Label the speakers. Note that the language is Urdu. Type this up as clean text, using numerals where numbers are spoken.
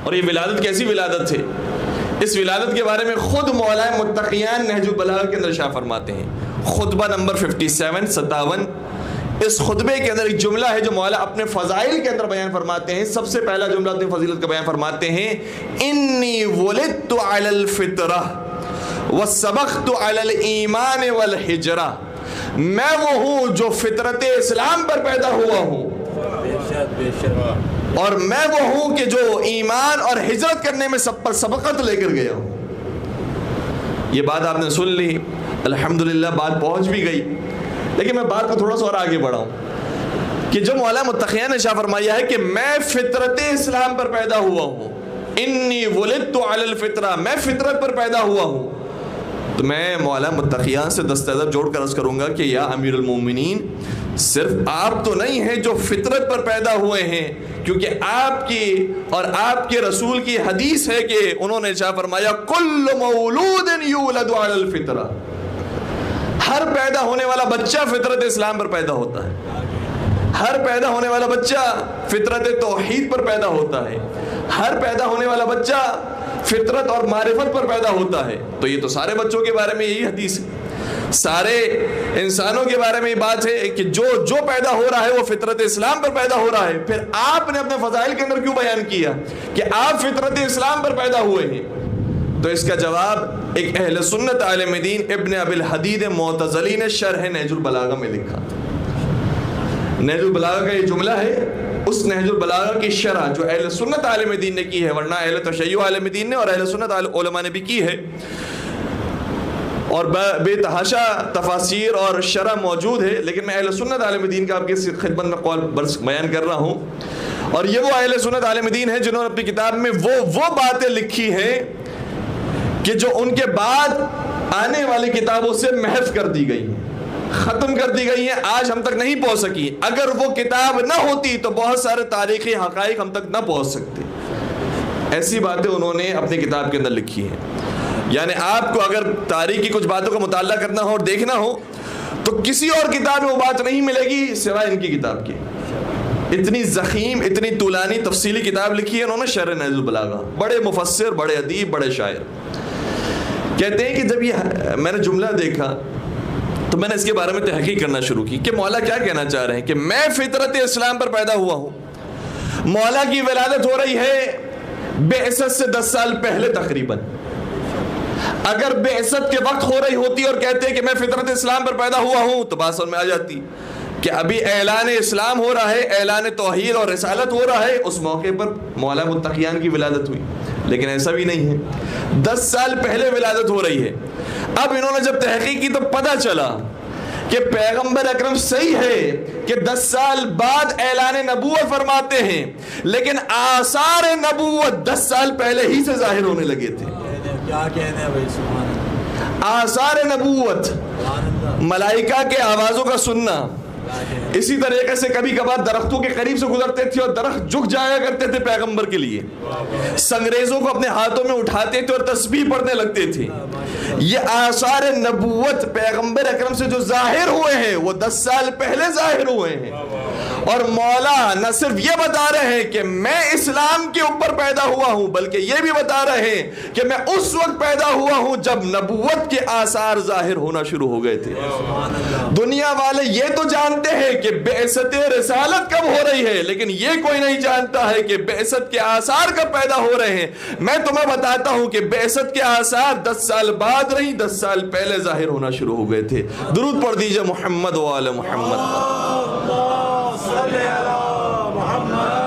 Speaker 1: اور یہ ولادت کیسی ولادت ہے؟ اس ولادت کے بارے میں خود مولا متقیان نہج البلاغہ کے اندر ارشاد فرماتے ہیں، خطبہ نمبر 57 اس خطبے کے اندر ایک جملہ ہے جو مولا اپنے فضائل کے اندر بیان فرماتے ہیں۔ سب سے پہلا جملہ اپنی فضیلت کا بیان فرماتے ہیں، انی ولدت علی الفطرہ وسبقت علی الایمان والہجرہ، میں وہ ہوں جو فطرت اسلام پر پیدا ہوا ہوں، اور میں وہ ہوں کہ جو ایمان اور ہجرت کرنے میں سب پر سبقت لے کر گیا ہوں۔ یہ بات آپ نے سن لی، الحمدللہ بات پہنچ بھی گئی، لیکن میں بات کو تھوڑا سا اور آگے بڑھاؤں کہ جو مولا متقیان نے شاہ فرمایا ہے کہ میں فطرت اسلام پر پیدا ہوا ہوں، انی ولدت علی الفطرہ، میں فطرت پر پیدا ہوا ہوں، تو میں مولا متقیان سے دست ادب جوڑ کر عرض کروں گا کہ یا امیر المومنین، صرف آپ تو نہیں ہیں جو فطرت پر پیدا ہوئے ہیں، کیونکہ آپ کی اور آپ کے رسول کی حدیث ہے کہ انہوں نے شاہ فرمایا کل مولود یولد علی الفطرہ، ہر پیدا ہونے والا بچہ فطرت اسلام پر پیدا ہوتا ہے، ہر پیدا ہونے والا بچہ فطرت توحید پر پیدا ہوتا ہے، ہر پیدا ہونے والا بچہ فطرت اور معرفت پر پیدا ہوتا ہے۔ تو یہ تو سارے بچوں کے بارے میں یہی حدیث ہے، سارے انسانوں کے بارے میں یہ بات ہے کہ جو پیدا ہو رہا ہے وہ فطرت اسلام پر پیدا ہو رہا ہے۔ پھر آپ نے اپنے فضائل کے اندر کیوں بیان کیا کہ آپ فطرت اسلام پر پیدا ہوئے ہیں؟ تو اس کا جواب ایک اہل سنت عالم دین ابن ابی الحدید معتزلی نے شرح نہج البلاغہ میں لکھا تھا۔ نہج البلاغہ کا یہ جملہ ہے، اس نہج البلاغہ کی شرح جو اہل سنت عالم دین نے کی ہے، ورنہ اہل تشیع عالم دین نے اور اہل سنت علماء نے بھی کی ہے، اور بے تحاشا تفاسیر اور شرح موجود ہے، لیکن میں اہل سنت عالم دین کا آپ کی خدمت میں قول بیان کر رہا ہوں۔ اور یہ وہ اہل سنت عالم دین ہے جنہوں نے اپنی کتاب میں وہ باتیں لکھی ہیں کہ جو ان کے بعد آنے والی کتابوں سے محو کر دی گئی ہیں، ختم کر دی گئی ہیں، آج ہم تک نہیں پہنچ سکی۔ اگر وہ کتاب نہ ہوتی تو بہت سارے تاریخی حقائق ہم تک نہ پہنچ سکتے۔ ایسی باتیں انہوں نے اپنی کتاب کے اندر لکھی ہیں۔ یعنی آپ کو اگر تاریخ کی کچھ باتوں کا مطالعہ کرنا ہو اور دیکھنا ہو تو کسی اور کتاب میں وہ بات نہیں ملے گی سوائے ان کی کتاب کی۔ اتنی ضخیم، اتنی طولانی تفصیلی کتاب لکھی ہے انہوں نے، شرح نہج البلاغہ۔ بڑے مفسر، بڑے ادیب، بڑے شاعر کہتے ہیں کہ جب یہ میں نے جملہ دیکھا تو میں نے اس کے بارے میں تحقیق کرنا شروع کی کہ مولا کیا کہنا چاہ رہے ہیں کہ میں فطرت اسلام پر پیدا ہوا ہوں۔ مولا کی ولادت ہو رہی ہے بعثت سے 10 سال پہلے تقریباً۔ اگر بعثت کے وقت ہو رہی ہوتی اور کہتے ہیں کہ میں فطرت اسلام پر پیدا ہوا ہوں تو بات سمجھ میں آ جاتی کہ ابھی اعلان اسلام ہو رہا ہے، اعلان توحید اور رسالت ہو رہا ہے، اس موقع پر مولا متقیان کی ولادت ہوئی، لیکن ایسا بھی نہیں ہے۔ 10 سال پہلے ولادت ہو رہی ہے۔ اب انہوں نے جب تحقیق کی تو پتہ چلا کہ پیغمبر اکرم صحیح ہے کہ 10 سال بعد اعلان نبوت فرماتے ہیں، لیکن آثار نبوت 10 سال پہلے ہی سے ظاہر ہونے لگے تھے۔
Speaker 2: کیا کہنے ہیں بھائی، سبحان اللہ۔
Speaker 1: آثار نبوت، ملائکہ کے آوازوں کا سننا، اسی طریقے سے کبھی کبھار درختوں کے قریب سے گزرتے تھے اور درخت جھک جایا کرتے تھے پیغمبر کے لیے، سنگریزوں کو اپنے ہاتھوں میں اٹھاتے تھے اور تسبیح پڑھنے لگتے تھے۔ یہ آثار نبوت پیغمبر اکرم سے جو ظاہر ہوئے ہیں وہ 10 سال پہلے ظاہر ہوئے ہیں۔ اور مولا نہ صرف یہ بتا رہے ہیں کہ میں اسلام کے اوپر پیدا ہوا ہوں، بلکہ یہ بھی بتا رہے ہیں کہ میں اس وقت پیدا ہوا ہوں جب نبوت کے آثار ظاہر ہونا شروع ہو گئے تھے۔ دنیا والے یہ تو جانتے ہیں کہ بعثت رسالت کب ہو رہی ہے، لیکن یہ کوئی نہیں جانتا ہے کہ بعثت کے آثار کب پیدا ہو رہے ہیں۔ میں تمہیں بتاتا ہوں کہ بعثت کے آثار 10 سال بعد نہیں، 10 سال پہلے ظاہر ہونا شروع ہو گئے تھے۔ درود پڑھ دیجئے محمد و آل محمد۔
Speaker 2: صلی اللہ محمد۔